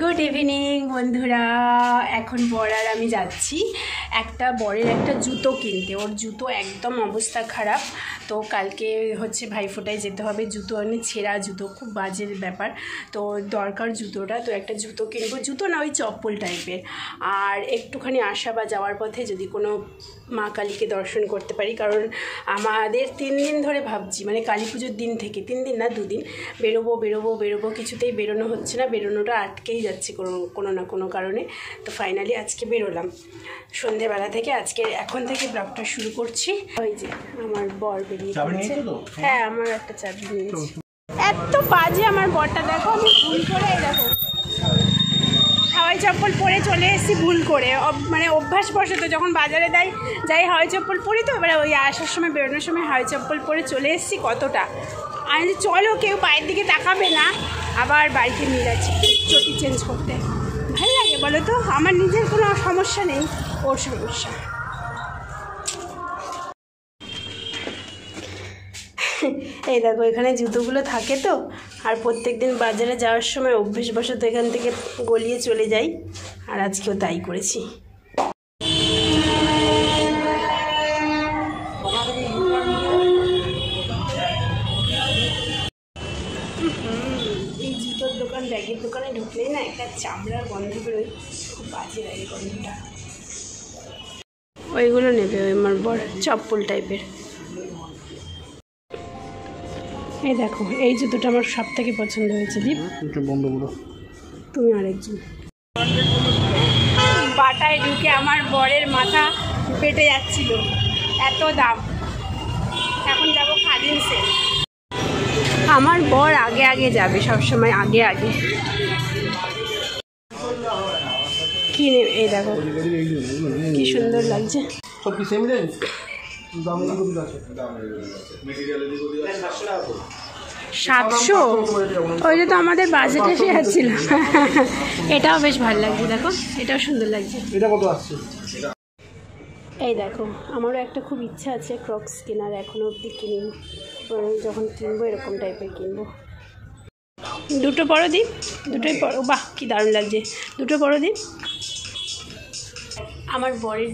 Good evening বন্ধুরা। এখন বর আর আমি যাচ্ছি বরের একটা জুতো কিনতে। ওর জুতো একদম অবস্থা খারাপ, তো কালকে হচ্ছে ভাইফোঁটায় যেতে হবে। জুতো অনেক ছেঁড়া জুতো, খুব বাজে ব্যাপার। তো দরকার জুতোটা, তো একটা জুতো কিনবো। জুতো না, ওই চপ্পল টাইপের। আর একটুখানি আসা বা যাওয়ার পথে যদি কোনো মা কালীকে দর্শন করতে পারি, কারণ আমাদের 3 দিন ধরে ভাবছি, মানে কালী পুজোর দিন থেকে 3 দিন না 2 দিন বেরোবো, কিছুতেই বেরোনো হচ্ছে না। বেরোনোটা আটকেই যাচ্ছে কোনো না কোনো কারণে। তো ফাইনালি আজকে বেরোলাম সন্ধেবেলা থেকে। এখন থেকে ব্লগটা শুরু করছি। ওই যে আমার বর বেরিয়ে পড়েছে। হ্যাঁ, আমার একটা চাবি নিয়েছি। এত বাজে আমার বরটা, দেখো আমি ভুল করে, দেখো হাওয়াই চপ্পল পরে চলে এসেছি ভুল করে, মানে অভ্যাসবশত। যখন বাজারে যাই হাওয়াই চপ্পল পরি, তো এবারে ওই আসার সময় বেরোনোর সময় হাওয়াই চপ্পল পরে চলে এসেছি। কতটা আমি যে চলো, কেউ পায়ের দিকে তাকাবে না, আবার বাড়িতে নিয়ে যাচ্ছি চটি চেঞ্জ করতে। ভালো লাগে বলো তো? আমার নিজের কোনো সমস্যা নেই, ওর সমস্যা। এই দেখো, এখানে জুতোগুলো থাকে তো, আর প্রত্যেক দিন বাজারে যাওয়ার সময় অভ্যেসবশত এখান থেকে গলিয়ে চলে যাই, আর আজকেও তাই করেছি। এই জুতোর দোকান, ব্যাগের দোকানে ঢুকলেই না একটা চামড়ার গন্ধ বেরোয়, খুব বাজে লাগে গন্ধটা। ওইগুলো নেবে ওই আমার বড় চপ্পল টাইপের। এই দেখো, এই জুতোটা আমার সব থেকে পছন্দ হয়েছে। দীপ, তুমি আরেকজন। বাটায় ঢুকে আমার বরের মাথা পেটে যাচ্ছিল, এত দাম। এখন যাবো খাদিমসে। আমার বর আগে যাবে সবসময়, আগে কি নেবে? এই দেখো কি সুন্দর লাগছে। 700, ওইটা তো আমাদের বাজেটে এসে যাচ্ছিল। এটাও বেশ ভালো লাগছে, দেখো এটাও সুন্দর লাগছে। এটা কত আসছে? এই দেখো, আমারও একটা খুব ইচ্ছা আছে ক্রক্স কেনার, এখনও অবধি কিনিনি। যখন কিনবো এরকম টাইপের কিনবো। দুটো বড় দিন, দুটোই বড়। বাহ, কি দারুণ লাগছে, দুটো বড় দিন। আমার বরের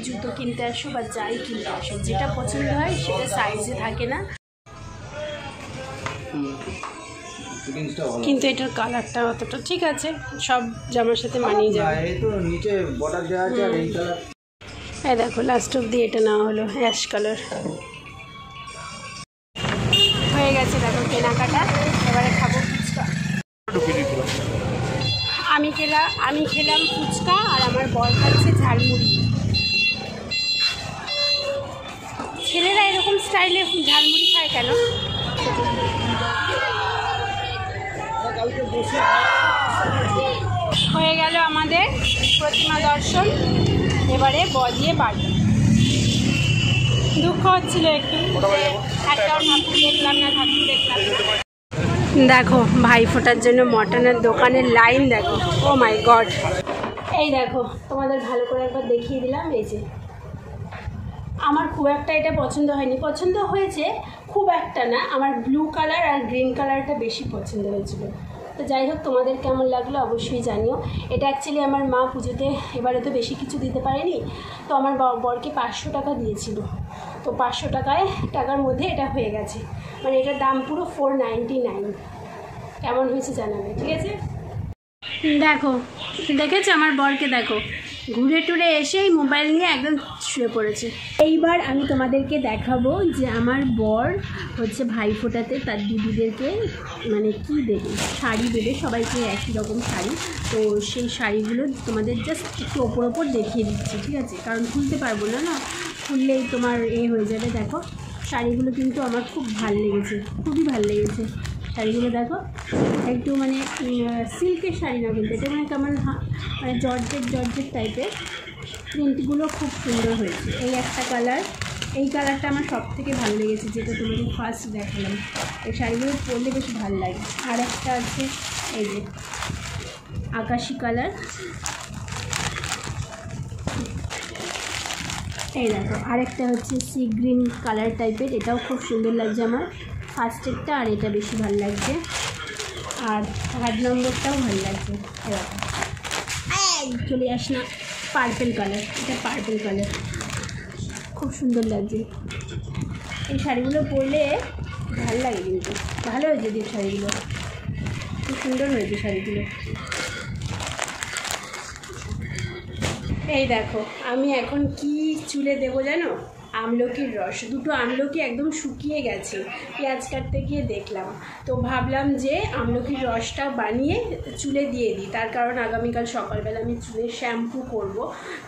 জুতো কিনতে আসো বা যাই কিনতে আসো, যেটা পছন্দ হয় সেটা সাইজে থাকে না, কিন্তু এটার কালারটা অতটা ঠিক আছে, সব জামার সাথে মানিয়ে যাবে। এই দেখো, লাস্ট অব্দি এটা নেওয়া হলো, অ্যাশ কালার হয়ে গেছে। দেখো কেনাকাটা, এবারে খাবো ফুচকা। আমি খেলাম ফুচকা, আর আমার বর খাচ্ছে ঝালমুড়ি। ছেলেরা এরকম স্টাইলে ঝালমুড়ি খায় কেন? হয়ে গেল আমাদের প্রতিমা দর্শন, এবারে বজিয়ে বাড়ি। দুঃখ হচ্ছিল একটু, একটাও ঠাকুর দেখলাম না। দেখো, ভাইফোঁটার জন্য মটনের দোকানের লাইন দেখো। ও মাই গড! এই দেখো, তোমাদের ভালো করে একবার দেখিয়ে দিলাম। এই যে আমার খুব একটা এটা পছন্দ হয়নি, পছন্দ হয়েছে খুব একটা না। আমার ব্লু কালার আর গ্রিন কালারটা বেশি পছন্দ হয়েছিল। তো যাই হোক, তোমাদের কেমন লাগলো অবশ্যই জানিও। এটা অ্যাকচুয়ালি আমার মা পুজোতে এবারে তো বেশি কিছু দিতে পারেনি, তো আমার বরকে 500 টাকা দিয়েছিল। তো 500 টাকার মধ্যে এটা হয়ে গেছে, মানে এটার দাম পুরো 499। কেমন হয়েছে জানাবে, ঠিক আছে? দেখো, দেখেছো আমার বরকে? দেখো, ঘুরে টুরে এসেই মোবাইল নিয়ে একদম শুয়ে পড়েছে। এইবার আমি তোমাদেরকে দেখাবো যে আমার বর হচ্ছে ভাইফোঁটাতে তার দিদিদেরকে মানে কি দেবে, শাড়ি দেবে সবাইকে, একই রকম শাড়ি। তো সেই শাড়িগুলো তোমাদের জাস্ট একটু ওপর দেখিয়ে দিচ্ছি, ঠিক আছে? কারণ খুলতে পারবো না, খুললেই তোমার হয়ে যাবে। দেখো, শাড়িগুলো কিন্তু আমার খুব ভালো লেগেছে, খুবই ভালো লেগেছে শাড়িগুলো। দেখো, একটু মানে সিল্কের শাড়ি না, কিন্তু এটা মানে কেমন মানে জর্জেট টাইপের। প্রিন্টগুলো খুব সুন্দর হয়েছে। এই একটা কালার, এই কালারটা আমার সব থেকে ভালো লেগেছে, যেটা তোমাদের ফার্স্ট দেখালাম। এই শাড়িগুলো পরলে বেশ ভালো লাগে। আর একটা আছে এই যে আকাশি কালার, এই দেখো। আরেকটা হচ্ছে সি গ্রিন কালার টাইপের, এটাও খুব সুন্দর লাগছে আমার ফার্স্টেরটা, আর এটা বেশি ভালো লাগছে। আর 8 নম্বরটাও ভালো লাগছে। চলে আস না, পার্পেল কালার, এটা পার্পেল কালার খুব সুন্দর লাগছে। এই শাড়িগুলো পরলে ভালো লাগে, কিন্তু ভালো হয়েছে দীপ শাড়িগুলো, খুব সুন্দর হয়েছে শাড়িগুলো। এই দেখো আমি এখন কি চুলে দেবো জানো, আমলকির রস। দুটো আমলকি একদম শুকিয়ে গেছে, পেঁয়াজ কাটতে গিয়ে দেখলাম, তো ভাবলাম যে আমলকির রসটা বানিয়ে চুলে দিয়ে দিই। তার কারণ আগামীকাল সকালবেলা আমি চুলে শ্যাম্পু করব,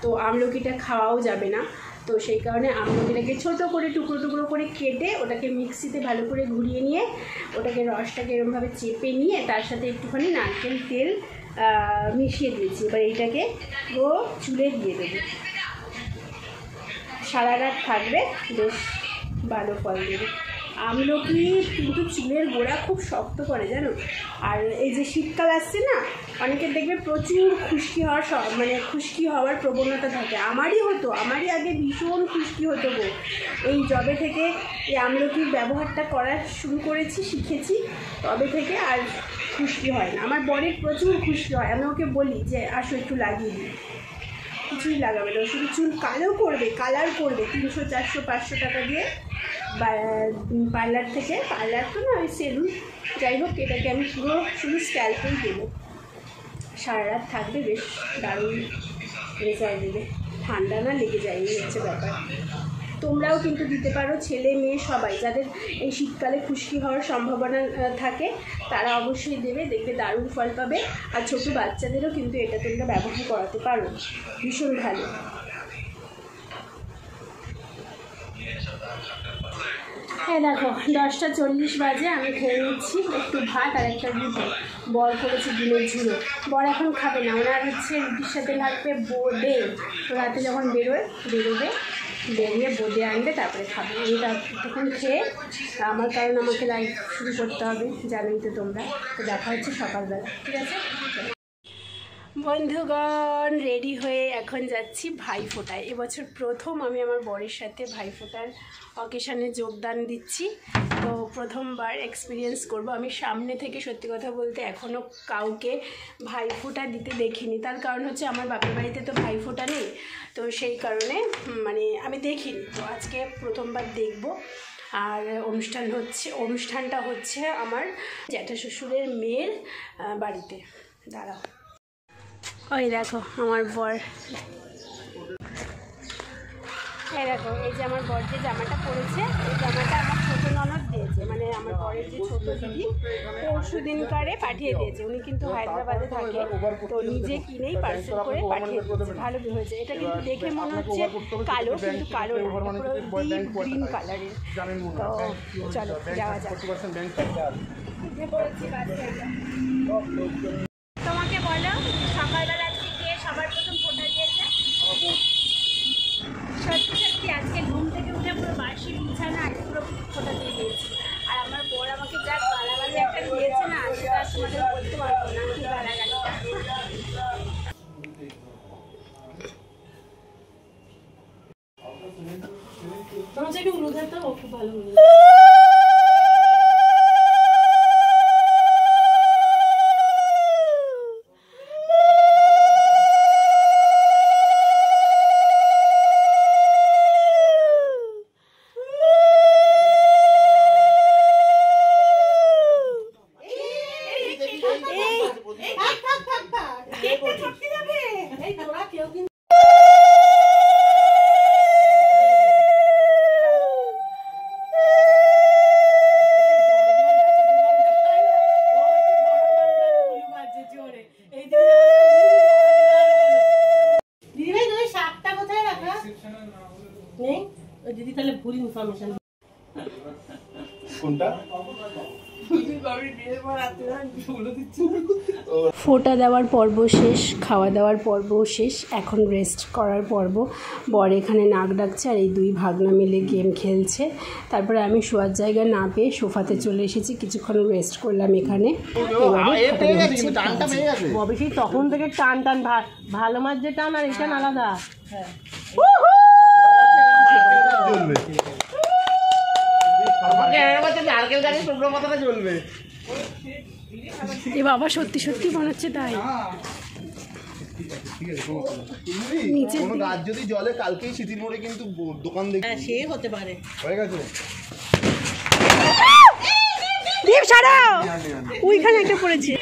তো আমলকিটা খাওয়াও যাবে না। তো সেই কারণে আমলকিটাকে ছোটো করে টুকরো টুকরো করে কেটে ওটাকে মিক্সিতে ভালো করে ঘুরিয়ে নিয়ে ওটাকে রসটাকে এরকমভাবে চেপে নিয়ে তার সাথে একটুখানি নারকেল তেল মিশিয়ে দিয়েছি। এবার এইটাকে ও চুলে দিয়ে দেবো, সারা রাত থাকবে, বেশ ভালো ফল দেবে। আমলকি কিন্তু চুলের গোড়া খুব শক্ত করে জানো। আর এই যে শীতকাল আসছে না, অনেকের দেখবে প্রচুর খুশকি হওয়ার খুশকি হওয়ার প্রবণতা থাকে। আমারই হতো, আমারই আগে ভীষণ খুশকি হতো গো। এই যবে থেকে এই আমলকির ব্যবহারটা করা শুরু করেছি, শিখেছি, তবে থেকে আর খুশকি হয় না। আমার বরের প্রচুর খুশকি হয়, আমি ওকে বলি যে আসো একটু লাগিয়ে দিই, কিছুই লাগাবে না, শুধু চুল কালো করবে, কালার করবে 300, 400, 500 টাকা দিয়ে পার্লার থেকে, পার্লার তো না ওই সেলুন, যাই হোক এটাকে আমি পুরো শুধু স্ক্যাল্পেই দেবো, সারা রাত থাকবে, বেশ দারুণ রেজাল্ট দেবে। ঠান্ডা না লেগে যায়, এই হচ্ছে ব্যাপার। তোমরাও কিন্তু দিতে পারো, ছেলে মেয়ে সবাই, যাদের এই শীতকালে খুশকি হওয়ার সম্ভাবনা থাকে তারা অবশ্যই দেবে, দেখবে দারুণ ফল পাবে। আর ছোটো বাচ্চাদেরও কিন্তু এটা তোমরা ব্যবহার করাতে পারো, ভীষণ ভালো। হ্যাঁ দেখো 10:40 বাজে, আমি খেয়ে নিচ্ছি একটু ভাত আর একটা রুটি। বর করেছে ডিমের ঝুড়ো, বর এখন খাবে না, ওনার হচ্ছে রুটির সাথে লাগবে বোঁদে। তো রাতে যখন বেরোবে বেরিয়ে বোঁদে আনবে, তারপরে খাবে। আমি তখন খেয়ে আমার, কারণ আমাকে লাইভ শুরু করতে হবে, জানোই তো তোমরা। তো দেখা হচ্ছে সকালবেলা, ঠিক আছে বন্ধুগণ। রেডি হয়ে এখন যাচ্ছি ভাইফোঁটায়। এবছর প্রথম আমি আমার বরের সাথে ভাইফোঁটার অকেশানে যোগদান দিচ্ছি, তো প্রথমবার এক্সপিরিয়েন্স করব। আমি সামনে থেকে সত্যি কথা বলতে এখনও কাউকে ভাইফোঁটা দিতে দেখিনি, তার কারণ হচ্ছে আমার বাপের বাড়িতে তো ভাইফোঁটা নেই, তো সেই কারণে আমি দেখিনি। তো আজকে প্রথমবার দেখব। আর অনুষ্ঠানটা হচ্ছে আমার জ্যাঠা শ্বশুরের মেয়ের বাড়িতে। দাঁড়াও, ওই দেখো আমার বর, এই দেখো এই যে আমার বর যে জামাটা পরেছে, এই জামাটা আমার ছোটো ননদ দিয়েছে, আমার বরের যে ছোটো দিদি পরশুদিনকারে পাঠিয়ে দিয়েছে। উনি কিন্তু হায়দ্রাবাদে থাকে, তো নিজে কিনেই পার্সেল করে পাঠিয়ে দিয়েছে। ভালো হয়েছে, এটা কিন্তু দেখে মনে হচ্ছে কালো, কিন্তু কালো না, পুরো ডিপ গ্রিন কালারের। তো চলো যাওয়া যাক। তোমাকে বলো সকালবেলা আজকে কে সবার প্রথম ফোঁটা দিয়েছে? সত্যি সত্যি আজকে ঘুম থেকে উঠে পুরো বাসি বিছানা আর পুরো ফোঁটা দিয়ে দিয়েছি। আর আমার বর আমাকে যা গালাগালি একটা দিয়েছে না, সেটা তোমাদের বলতে পারবো না কি গালাগালিটা। তোমার যে উলুদাটা খুব ভালো হলো। দিদি তাহলে ভুল ইনফরমেশন কোনটা? ফোঁটা দেওয়ার পর্ব শেষ, খাওয়া দাওয়ার পর্ব শেষ, এখন রেস্ট করার পর্ব। বর এখানে নাক ডাকছে আর এই দুই ভাগনা মিলে গেম খেলছে। তারপরে আমি শোয়ার জায়গা না পেয়ে সোফাতে চলে এসেছি, কিছুক্ষণ রেস্ট করলাম এখানে। অবশ্যই তখন থেকে টান টান, ভালো মাছ যে টান আর এটা আলাদা। নারকেল গাড়ি শুকনো পাতাটা চলবে। এ বাবা, সত্যি সত্যি মনে হচ্ছে তাই। নিচে কোনো গাছ যদি জলে কালকেই সিটির মোড়ে কিন্তু দোকান দেখি সে হতে পারে। হয়ে গেছে। দীপ ছাড়াও, ওইখানে একটা পড়েছে।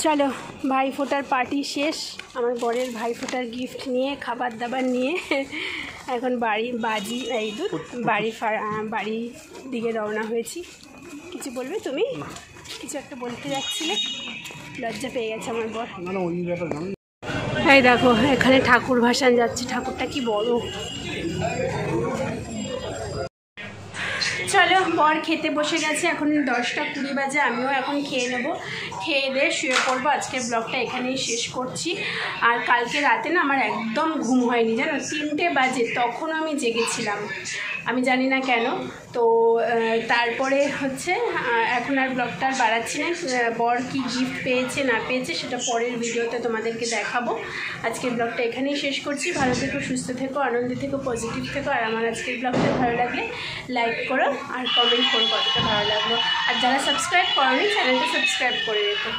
চলো, ভাইফোঁটার পার্টি শেষ। আমার বরের ভাইফোঁটার গিফট নিয়ে, খাবার দাবার নিয়ে এখন বাড়ির দিকে রওনা হয়েছি। কিছু বলবে তুমি? কিছু একটা বলতে যাচ্ছিলে, লজ্জা পেয়ে গেছে আমার বর। এই দেখো, এখানে ঠাকুর ভাসান যাচ্ছে। ঠাকুরটা কি বড়। চলো, বর খেতে বসে গেছে। এখন 10টা 20 বাজে। আমিও এখন খেয়ে নেবো, খেয়ে দিয়ে শুয়ে পড়বো। আজকের ব্লগটা এখানেই শেষ করছি। আর কালকে রাতে না আমার একদম ঘুম হয়নি, জানো। 3টে বাজে তখন আমি জেগেছিলাম, আমি জানি না কেন। তো তারপরে হচ্ছে এখন আর ব্লগটা আর বাড়াচ্ছি না। বর কি গিফট পেয়েছে না পেয়েছে সেটা পরের ভিডিওতে তোমাদেরকে দেখাবো। আজকের ব্লগটা এখানেই শেষ করছি। ভালো থেকো, সুস্থ থেকো, আনন্দে থেকো, পজিটিভ থেকো। আর আমার আজকের ব্লগটা ভালো লাগলে লাইক করো আর কমেন্ট করো কতটা ভালো লাগলো। আর যারা সাবস্ক্রাইব করোনি, চ্যানেলটা সাবস্ক্রাইব করে রেখো।